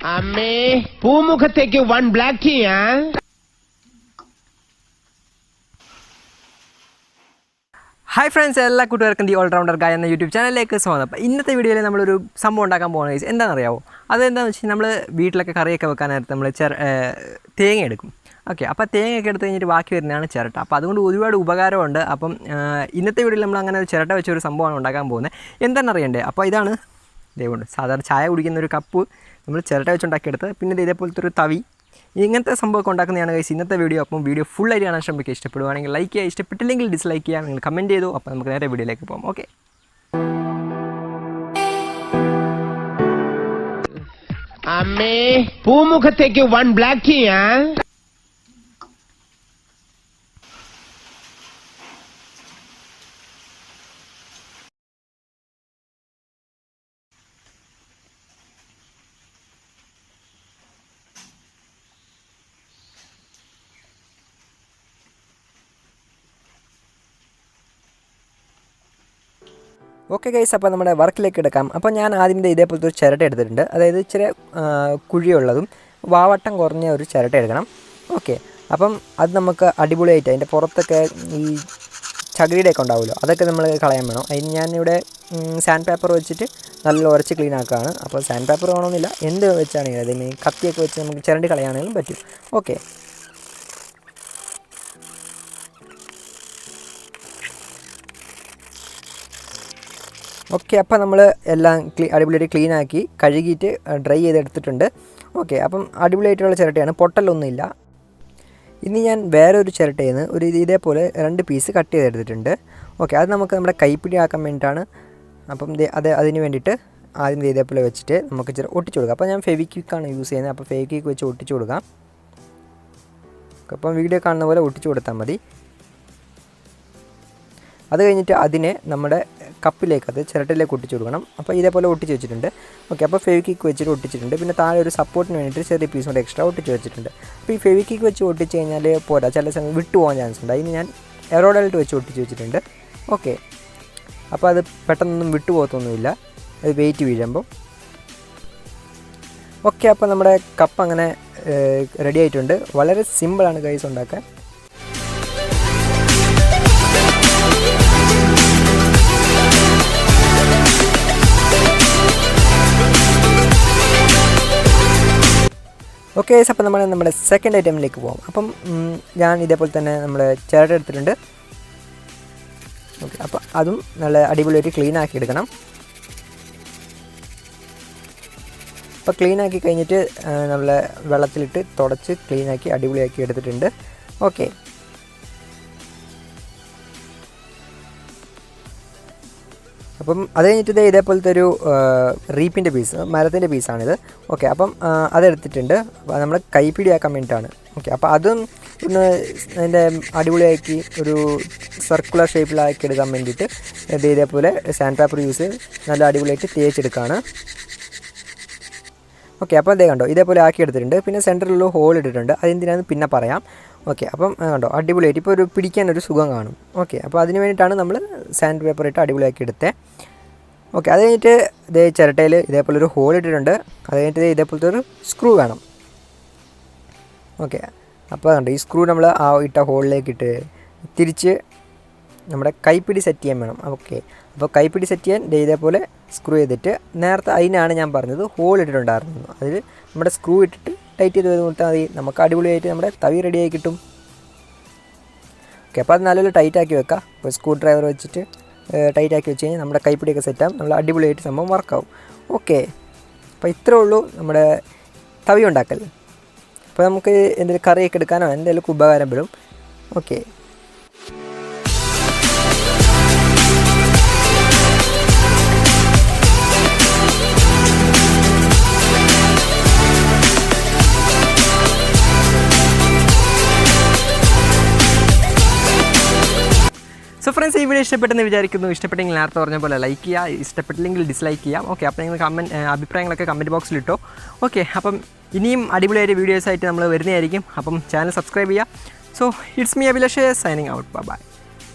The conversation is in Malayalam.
അമ്മേ പൂമുഖത്തേക്ക് 1 ബ്ലാക്ക് ടീ. ഹായ് ഫ്രണ്ട്സ്, എല്ലാ കൂട്ടുകാർക്കും ദി ഓൾറൗണ്ടർ ഗായ് എന്ന യൂട്യൂബ് ചാനലിലേക്ക് സ്വാഗതം. അപ്പോൾ ഇന്നത്തെ വീഡിയോയിൽ നമ്മളൊരു സംഭവം ഉണ്ടാക്കാൻ പോകുന്ന കേസ് എന്താണെന്നറിയാമോ? അതെന്താണെന്ന് വെച്ചാൽ നമ്മൾ വീട്ടിലൊക്കെ കറിയൊക്കെ വെക്കാനായിട്ട് നമ്മൾ തേങ്ങ എടുക്കും. ഓക്കെ, അപ്പോൾ തേങ്ങയൊക്കെ എടുത്ത് കഴിഞ്ഞിട്ട് ബാക്കി വരുന്നതാണ് ചിരട്ട. അപ്പോൾ അതുകൊണ്ട് ഒരുപാട് ഉപകാരമുണ്ട്. അപ്പം ഇന്നത്തെ വീഡിയോയിൽ നമ്മൾ അങ്ങനെ ഒരു ചിരട്ട വെച്ചൊരു സംഭവമാണ് ഉണ്ടാക്കാൻ പോകുന്നത്. എന്താണെന്ന് അറിയണ്ടേ? അപ്പോൾ ഇതാണ് ദൈവമുണ്ട് സാധാരണ ചായ കുടിക്കുന്ന ഒരു കപ്പ് നമ്മൾ ചിരട്ട വെച്ചുണ്ടാക്കിയെടുത്ത്, പിന്നെ ഇതേപോലത്തെ ഒരു തവി, ഇങ്ങനത്തെ സംഭവമൊക്കെ ഉണ്ടാക്കുന്നതാണ് ഗൈസ് ഇന്നത്തെ വീഡിയോ. അപ്പം വീഡിയോ ഫുള്ളായിട്ട് കാണാൻ ശ്രമിക്കുക. ഇഷ്ടപ്പെടുവാണെങ്കിൽ ലൈക്ക് ചെയ്യുക, ഇഷ്ടപ്പെട്ടില്ലെങ്കിൽ ഡിസ്ലൈക്ക് ചെയ്യുക. നിങ്ങൾ കമൻറ്റ് ചെയ്തു. അപ്പോൾ നമുക്ക് നേരെ വീഡിയോയിലേക്ക് പോകാം. ഓക്കെ, അമ്മേ പൂമുഖത്തേക്ക് 1 ബ്ലാക്ക് ടീ. ഓക്കെ ഗൈസ്, അപ്പോൾ നമ്മുടെ വർക്കിലേക്ക് എടുക്കാം. അപ്പോൾ ഞാൻ ആദ്യം ഇതേപോലത്തെ ഒരു ചിരട്ട എടുത്തിട്ടുണ്ട്. അതായത് ഇച്ചിരി കുഴിയുള്ളതും വാവട്ടം കുറഞ്ഞ ഒരു ചിരട്ട എടുക്കണം. ഓക്കെ, അപ്പം അത് നമുക്ക് അടിപൊളിയായിട്ട് അതിൻ്റെ പുറത്തൊക്കെ ഈ ചകിരിയുടെയൊക്കെ ഉണ്ടാവുമല്ലോ, അതൊക്കെ നമ്മൾ കളയാൻ വേണം. അതിന് ഞാനിവിടെ സാൻഡ് പേപ്പർ വെച്ചിട്ട് നല്ല ഉരച്ച് ക്ലീൻ ആക്കുകയാണ്. അപ്പോൾ സാൻഡ് പേപ്പർ വേണമെന്നില്ല, എന്ത് വെച്ചാണെങ്കിലും അതിന് കത്തിയൊക്കെ വെച്ച് നമുക്ക് ചിരണ്ടി കളയാണെങ്കിലും പറ്റും. ഓക്കെ, അപ്പോൾ നമ്മൾ എല്ലാം അടിപൊളിയായിട്ട് ക്ലീനാക്കി കഴുകിയിട്ട് ഡ്രൈ ചെയ്തെടുത്തിട്ടുണ്ട്. ഓക്കെ, അപ്പം അടിപൊളിയായിട്ടുള്ള ചിരട്ടയാണ്, പൊട്ടലൊന്നുമില്ല. ഇനി ഞാൻ വേറൊരു ചിരട്ടയിൽ നിന്ന് ഒരു ഇതേപോലെ 2 പീസ് കട്ട് ചെയ്തെടുത്തിട്ടുണ്ട്. ഓക്കെ, അത് നമുക്ക് നമ്മുടെ കൈപ്പിടി ആക്കാൻ വേണ്ടിയിട്ടാണ്. അപ്പം അതിന് വേണ്ടിയിട്ട് ആദ്യം ഇതേപോലെ വെച്ചിട്ട് നമുക്ക് ഇച്ചിരി ഒട്ടിച്ചു കൊടുക്കാം. അപ്പോൾ ഞാൻ ഫെവിക്വിക്കാണ് യൂസ് ചെയ്യുന്നത്. അപ്പോൾ ഫെവിക്വിക്ക് വെച്ച് ഒട്ടിച്ചു കൊടുക്കാം. അപ്പം വീഡിയോ കാണുന്ന പോലെ ഒട്ടിച്ചു കൊടുത്താൽ മതി. അത് കഴിഞ്ഞിട്ട് അതിനെ നമ്മുടെ കപ്പിലേക്ക്, അത് ചിരട്ടയിലേക്ക് ഒട്ടിച്ചു കൊടുക്കണം. അപ്പോൾ ഇതേപോലെ ഒട്ടിച്ച് വെച്ചിട്ടുണ്ട്. ഓക്കെ, അപ്പോൾ ഫെവിക്വിക്ക് വെച്ചിട്ട് ഒട്ടിച്ചിട്ടുണ്ട്. പിന്നെ താഴെ ഒരു സപ്പോർട്ടിന് വേണ്ടിയിട്ട് ചെറിയ പീസ് കൊണ്ട് എക്സ്ട്രാ ഒട്ടിച്ച് വെച്ചിട്ടുണ്ട്. അപ്പോൾ ഈ ഫെവിക്വിക്ക് വെച്ച് ഒട്ടിച്ച് കഴിഞ്ഞാൽ പോരാ, ചില സമയം വിട്ടു പോകാൻ ചാൻസ് ഉണ്ട്. അതിന് ഞാൻ എറോഡായിട്ട് വെച്ച് ഒട്ടിച്ച് വെച്ചിട്ടുണ്ട്. ഓക്കെ, അപ്പോൾ അത് പെട്ടെന്നൊന്നും വിട്ടു പോകത്തൊന്നുമില്ല, അത് വെയിറ്റ് വീഴുമ്പോൾ. ഓക്കെ, അപ്പോൾ നമ്മുടെ കപ്പ് അങ്ങനെ റെഡി ആയിട്ടുണ്ട്. വളരെ സിമ്പിളാണ് ഗൈസ് ഉണ്ടാക്കാൻ. ഓക്കെ, അപ്പോൾ നമ്മുടെ സെക്കൻഡ് ഐറ്റമിലേക്ക് പോകാം. അപ്പം ഞാൻ ഇതേപോലെ തന്നെ നമ്മൾ ചിരട്ട എടുത്തിട്ടുണ്ട്. ഓക്കെ, അപ്പോൾ അതും നല്ല അടിപൊളിയായിട്ട് ക്ലീൻ ആക്കി എടുക്കണം. അപ്പോൾ ക്ലീൻ ആക്കി കഴിഞ്ഞിട്ട് നമ്മൾ വെള്ളത്തിലിട്ട് തുടച്ച് ക്ലീനാക്കി അടിപൊളിയാക്കി എടുത്തിട്ടുണ്ട്. ഓക്കെ, അപ്പം അത് കഴിഞ്ഞിട്ട് ഇതേപോലത്തെ ഒരു റീപ്പിൻ്റെ പീസ്, മരത്തിൻ്റെ പീസാണിത്. ഓക്കെ, അപ്പം അതെടുത്തിട്ടുണ്ട്. അപ്പോൾ നമ്മൾ കൈപ്പിടിയാക്കാൻ വേണ്ടിയിട്ടാണ്. ഓക്കെ, അപ്പോൾ അതും ഒന്ന് അതിൻ്റെ അടിപൊളിയാക്കി ഒരു സർക്കുലർ ഷേപ്പിലാക്കി എടുക്കാൻ വേണ്ടിയിട്ട് ഇതേപോലെ സാൻഡ് പേപ്പർ യൂസ് നല്ല അടിപൊളിയായിട്ട് തേച്ചെടുക്കുകയാണ്. ഓക്കെ, അപ്പോൾ അതേ കണ്ടോ, ഇതേപോലെ ആക്കി എടുത്തിട്ടുണ്ട്. പിന്നെ സെൻറ്ററിലുള്ള ഹോൾ ഇട്ടിട്ടുണ്ട്, അതെന്തിനാണെന്ന് പിന്നെ പറയാം. ഓക്കെ, അപ്പം കണ്ടോ അടിപൊളിയായിട്ട് ഇപ്പോൾ ഒരു പിടിക്കാനൊരു സുഖം കാണും. ഓക്കെ, അപ്പോൾ അതിന് വേണ്ടിയിട്ടാണ് നമ്മൾ സാൻഡ് പേപ്പർ ഇട്ട് അടിപൊളിയാക്കി എടുത്തത്. ഓക്കെ, അത് കഴിഞ്ഞിട്ട് ഇതേ ചിരട്ടയിൽ ഇതേപോലെ ഒരു ഹോൾ ഇട്ടിട്ടുണ്ട്. അത് കഴിഞ്ഞിട്ട് ഇതേപോലത്തെ ഒരു സ്ക്രൂ വേണം. ഓക്കെ, അപ്പോൾ കണ്ടോ ഈ സ്ക്രൂ നമ്മൾ ആ ഇട്ട ഹോളിലേക്ക് ഇട്ട് തിരിച്ച് നമ്മുടെ കൈപ്പിടി സെറ്റ് ചെയ്യാൻ വേണം. ഓക്കെ, അപ്പോൾ കൈപ്പിടി സെറ്റ് ചെയ്യാൻ ഇതേപോലെ സ്ക്രൂ ചെയ്തിട്ട്, നേരത്തെ അതിനാണ് ഞാൻ പറഞ്ഞത് ഹോൾ ഇട്ടിട്ടുണ്ടായിരുന്നു, അതിൽ നമ്മുടെ സ്ക്രൂ ഇട്ടിട്ട് ടൈറ്റ് ചെയ്ത് കൊടുത്താൽ മതി. നമുക്ക് അടിപൊളിയായിട്ട് നമ്മുടെ തവി റെഡിയായി കിട്ടും. ഓക്കെ, അപ്പോൾ അത് നല്ലൊരു ടൈറ്റാക്കി വെക്കാം. ഇപ്പോൾ സ്ക്രൂ ഡ്രൈവർ വെച്ചിട്ട് ടൈറ്റാക്കി വെച്ച് കഴിഞ്ഞാൽ നമ്മുടെ കൈപ്പിടിയൊക്കെ സെറ്റാകും, നമ്മൾ അടിപൊളിയായിട്ട് സംഭവം വർക്കാവും. ഓക്കെ, അപ്പോൾ ഇത്രേ ഉള്ളൂ നമ്മുടെ തവി ഉണ്ടാക്കൽ. അപ്പോൾ നമുക്ക് എന്തെങ്കിലും കറിയൊക്കെ എടുക്കാനോ എന്തെങ്കിലും ഉപകാരപ്പെടും. ഓക്കെ, സോ ഫ്രണ്ട്സ്, ഈ വീഡിയോ ഇഷ്ടപ്പെട്ടെന്ന് വിചാരിക്കുന്നു. ഇഷ്ടപ്പെട്ടെങ്കിൽ നേരത്തെ പറഞ്ഞ പോലെ ലൈക്ക് ചെയ്യുക, ഇഷ്ടപ്പെട്ടില്ലെങ്കിൽ ഡിസ്ലൈക്ക് ചെയ്യാം. ഓക്കെ, അപ്പോൾ നിങ്ങൾ അഭിപ്രായങ്ങളൊക്കെ കമൻറ്റ് ബോക്സിലിട്ടോ. ഓക്കെ, അപ്പം ഇനിയും അടിപൊളിയായിട്ട് വീഡിയോസായിട്ട് നമ്മൾ വരുന്നതായിരിക്കും. അപ്പം ചാനൽ സബ്സ്ക്രൈബ് ചെയ്യുക. So it's me Abhilash signing out. By.